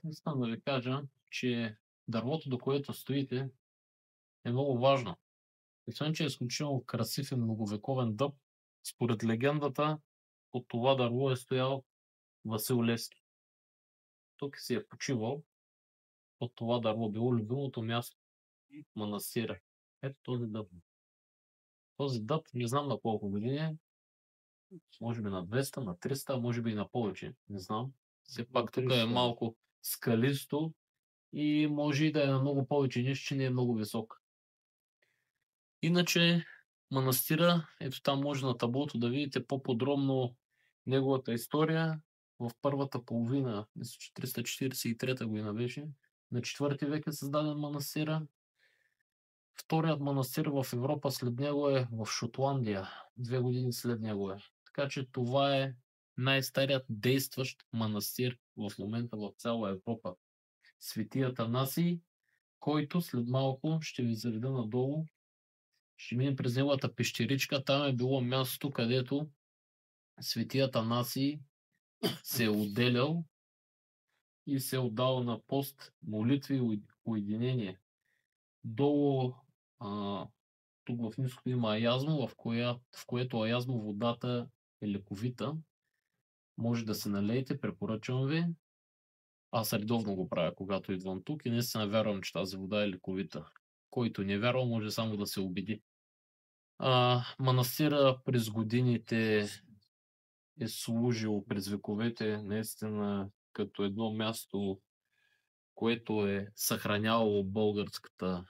Искам да ви кажа, че дървото, до което стоите, е много важно. Освен, че е изключително красив и многовековен дъб, според легендата, от това дърво е стоял Васил Левски. Тук си е почивал, от това дърво било любимото място – манастира. Ето този дъб. Този дъб не знам на колко години е, може би на 200, на 300, може би и на повече, не знам. Все пак тук е малко скалисто и може и да е на много повече, нищо, че не е много висок. Иначе манастира, ето там може на таблото да видите по-подробно неговата история. В първата половина, мисля, че 343 година беше, на 4 век е създаден манастира. Вторият манастир в Европа след него е в Шотландия. 2 години след него е. Така че това е най-старият действащ манастир в момента в цяла Европа. Свети Атанасий, който след малко ще ви заведа надолу. Ще минем през неговата пещеричка. Там е било място, където Свети Атанасий се е отделял и се е отдал на пост, молитви и уединение. Долу тук в ниското има аязмо, в което аязмо водата е лековита. Може да се налеете, препоръчвам ви. Аз редовно го правя, когато идвам тук и наистина вярвам, че тази вода е лековита. Който не вярва, може само да се убеди. Манастира през годините е служил през вековете наистина като едно място, което е съхранявало българската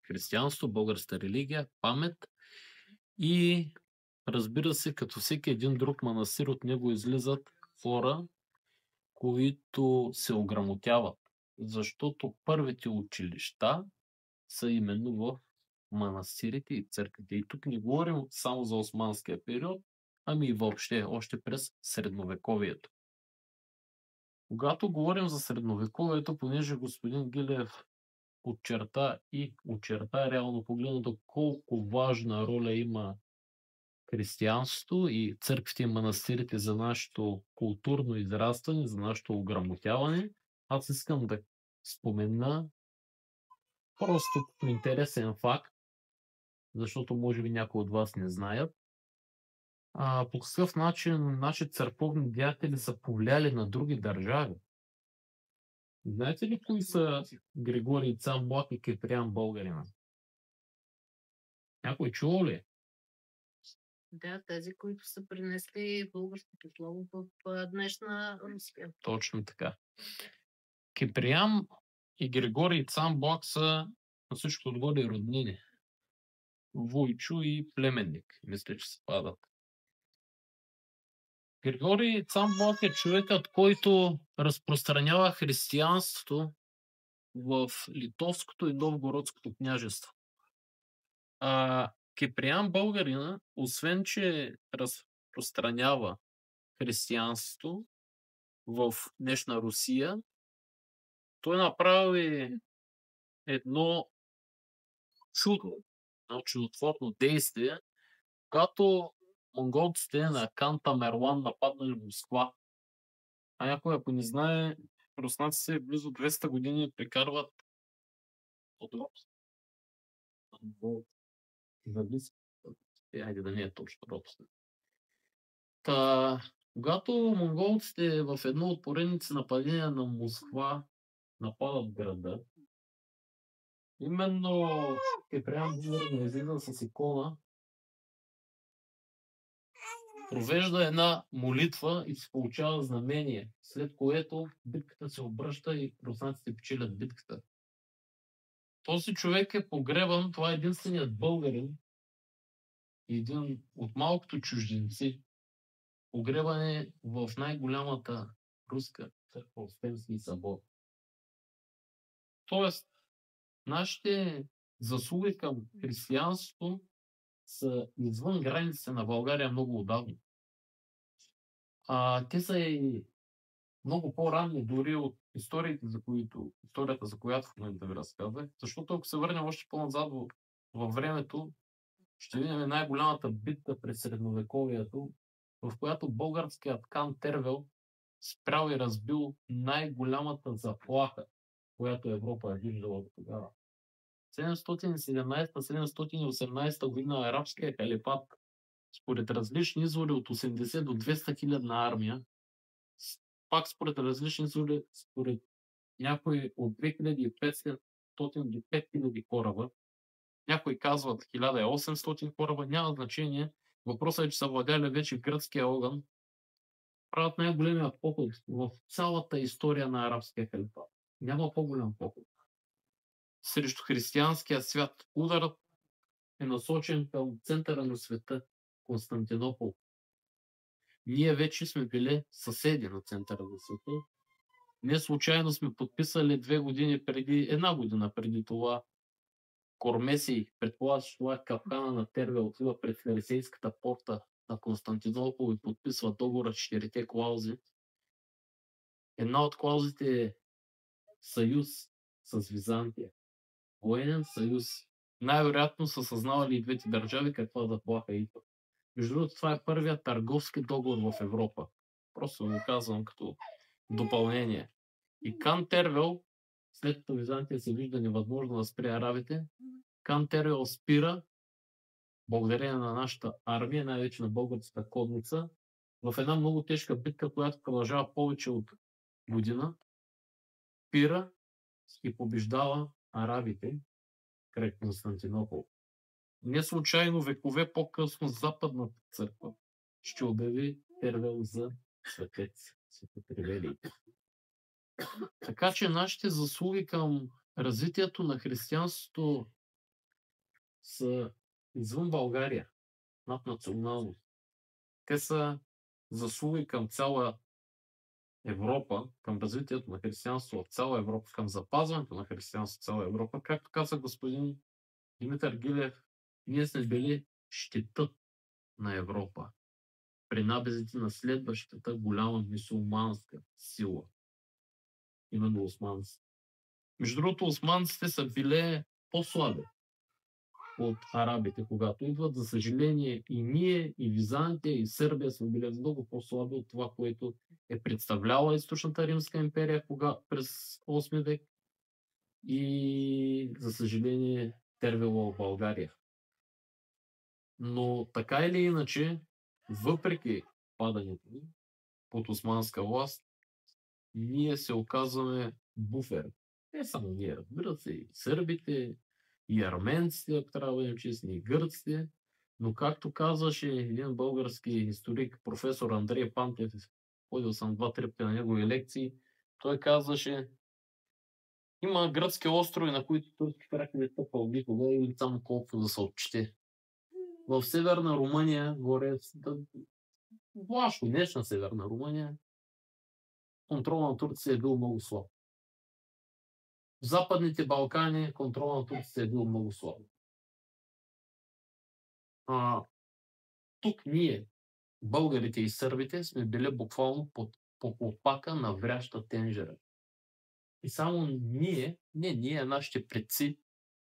християнство, българската религия, памет и разбира се, като всеки един друг манастир, от него излизат хора, които се ограмотяват, защото първите училища са именно в манастирите и църквите. И тук не говорим само за османския период, ами и въобще, още през средновековието. Когато говорим за средновековието, понеже господин Гилев очерта реално погледнато колко важна роля има християнството и църквите и манастирите за нашето културно израстване, за нашето ограмотяване, аз искам да спомена просто интересен факт, защото може би някои от вас не знаят. По какъв начин наши църковни деятели са повлияли на други държави? Знаете ли кои са Григорий Цамблак и Киприан Българина? Някой чул ли? Да, тези, които са принесли българското слово в днешна Русия. Точно така. Киприан и Григорий Цамблак са на всичко отгоре роднини. Войчо и племенник, мисля, че се падат. Григорий Цамблак е човекът, който разпространява християнството в Литовското и Новгородското княжество. Киприан Българина, освен че разпространява християнството в днешна Русия, той направи едно чудотворно действие, когато монголците на хан Тамерлан нападнали Москва. Някой, ако не знае, руснаците близо 200 години прекарват от робство. Айде да не е точно робство. Когато монголците в едно от поредници нападения на Москва нападат града, именно Киприан Българин излиза с икона, провежда една молитва и се получава знамение, след което битката се обръща и руснаците печелят битката. Този човек е погребан, това е единственият българин, един от малкото чужденци, погребан е в най-голямата руска църква, Успенски събор. Тоест, нашите заслуги към християнството са извън границите на България много отдавна. Те са и много по-ранни дори от историята, за която в момента ви разказах, защото ако се върнем още по-назад във времето, ще видим най-голямата битка през средновековието, в която българският хан Тервел спрял и разбил най-голямата заплаха, която Европа е виждала до тогава. 717-718 година арабския халифат, според различни извори от 80 до 200 хилядна армия, пак според различни извори, според някои от 2500 до 5000 кораба, някои казват 1800 кораба, няма значение. Въпросът е, че са владяли вече гръцкия огън, правят най-големия поход в цялата история на арабския халифат. Няма по-голям поход срещу християнския свят. Ударът е насочен към центъра на света, Константинопол. Ние вече сме били съседи на центъра на света. Не случайно сме подписали една година преди това Кормесий, предполага, че това е капкана на Терве, отива пред Фарисейската порта на Константинопол и подписва договора 4 клаузи. Една от клаузите е съюз с Византия. Военен съюз. Най-вероятно са съзнавали и двете държави каква заплаха идва. Между другото, това е първият търговски договор в Европа. Просто го казвам като допълнение. И Кан Тервел, след като Византия се вижда невъзможно да спре арабите, Кан Тервел спира, благодарение на нашата армия, най-вече на българската конница, в една много тежка битка, която продължава повече от година, спира и побеждава арабите край Константинопол. Не случайно векове по-късно Западната църква ще обяви Тервел за светец, светотревелий. Така че нашите заслуги към развитието на християнството са извън България, наднационално. Те са заслуги към цяла Европа, към развитието на християнство в цяла Европа, към запазването на християнство в цяла Европа. Както каза господин Димитър Гилев, ние сме били щитът на Европа при набезите на следващата голяма мюсюлманска сила. Именно османците. Между другото, османците са били по-слаби от арабите, когато идват. За съжаление, и ние, и Византия, и Сърбия сме били много по-слаби от това, което е представляла Източната Римска империя през 8 век и, за съжаление, Тервела в България. Но така или иначе, въпреки падането ни под османска власт, ние се оказваме буфер. Не само ние, разбира се, и сърбите, и арменците, ако трябва да бъдем честни, и гърците. Но както казваше един български историк, професор Андрей Пантев, ходил съм 2-3 пъти на негови лекции, той казваше, има гръцки острови, на които турски прак не е тъпал никога или само колко да се отчете. В Северна Румъния, горе, Влашко, днешна Северна Румъния, контрол на Турция е бил много слаб. В Западните Балкани контрол на Турция е бил много слаб. Тук ние, българите и сърбите, сме били буквално под попака на вряща тенжера. И само ние, не ние, а нашите предци,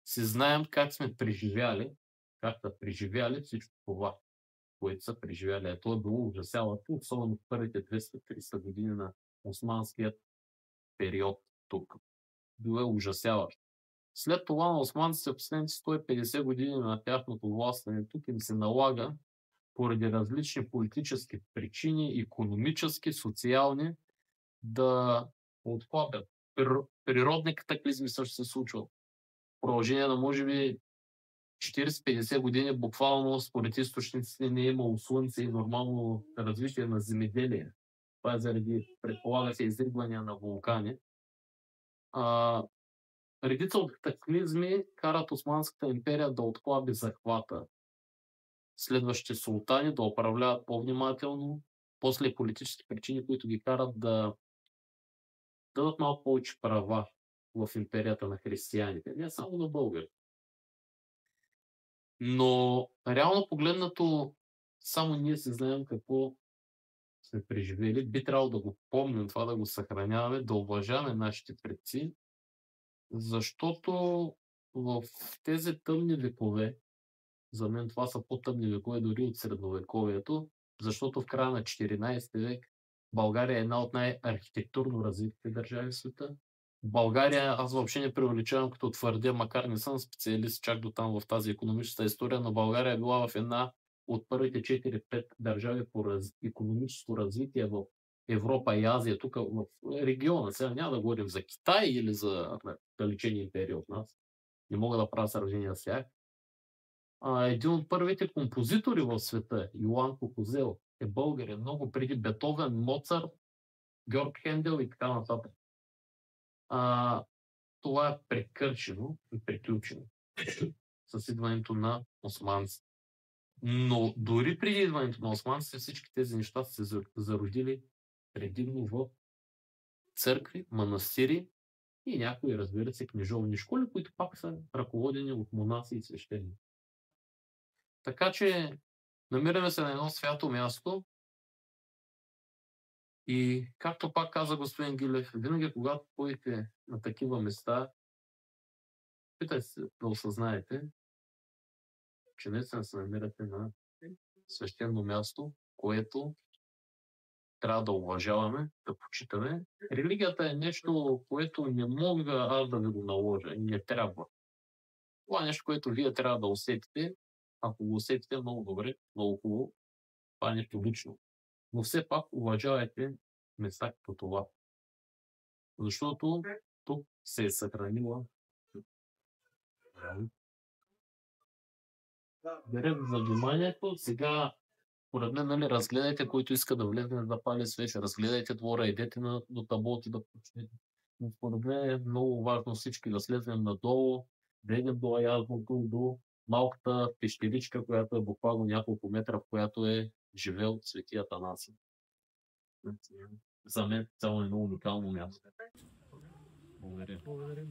си знаем как сме преживяли, как са преживяли всичко това, което са преживяли. То е било ужасяващо, особено в първите 200-300 години на османският период тук. Било е ужасяващо. След това на османците в последните 150 години на тяхното властване тук им се налага поради различни политически причини, икономически, социални, да отхлапят. Природни катаклизми също се случват. В продължение на може би 40-50 години буквално според източниците не е имало слънце и нормално развитие на земеделие. Това е заради, предполага се, изригвания на вулкани. Редица от катаклизми карат Османската империя да отхлаби захвата. Следващите султани да управляват по-внимателно, после политически причини, които ги карат да дадат малко повече права в империята на християните, не само на българи. Но реално погледнато, само ние си знаем какво сме преживели. Би трябвало да го помним, това да го съхраняваме, да уважаваме нашите предци, защото в тези тъмни векове, за мен това са по-тъмни векове дори от средновековието, защото в края на 14 век България е една от най-архитектурно развитите държави в света. България, аз въобще не преувеличавам като твърдя, макар не съм специалист чак до там в тази икономическа история, но България е била в една от първите 4-5 държави по икономическо развитие в Европа и Азия, тук в региона. Сега няма да говорим за Китай или за далечени империи от нас. Не мога да правя сравнение с тях. Един от първите композитори в света, Йоан Кукузел, е българин, много преди Бетовен, Моцарт, Георг Хендел и така нататък. Това е прекършено и приключено с идването на османците. Но дори преди идването на османците всички тези неща са се зародили предимно в църкви, манастири и някои, разбира се, книжовни школи, които пак са ръководени от монаси и свещени. Така че намираме се на едно свято място и, както пак каза господин Гилев, винаги когато ходите на такива места, питайте се да осъзнаете, че наистина се намирате на свещено място, което трябва да уважаваме, да почитаме. Религията е нещо, което не мога аз да ви го наложа и не трябва. Това е нещо, което вие трябва да усетите. Ако го усетите, много добре, много хубаво. Това е нещо лично. Но все пак уважавайте места като това. Защото тук се е съхранила. Благодаря за вниманието. Сега, поред мен, нали, разгледайте, който иска да влезе да пали свеж, разгледайте двора, идете до таблото да почнете. Но според мен е много важно всички да слезем надолу, да идем до Аязното, до малката пещеричка, която е буквално няколко метра, в която е живел Свети Атанасий. За мен цяло е много уникално място. Благодаря.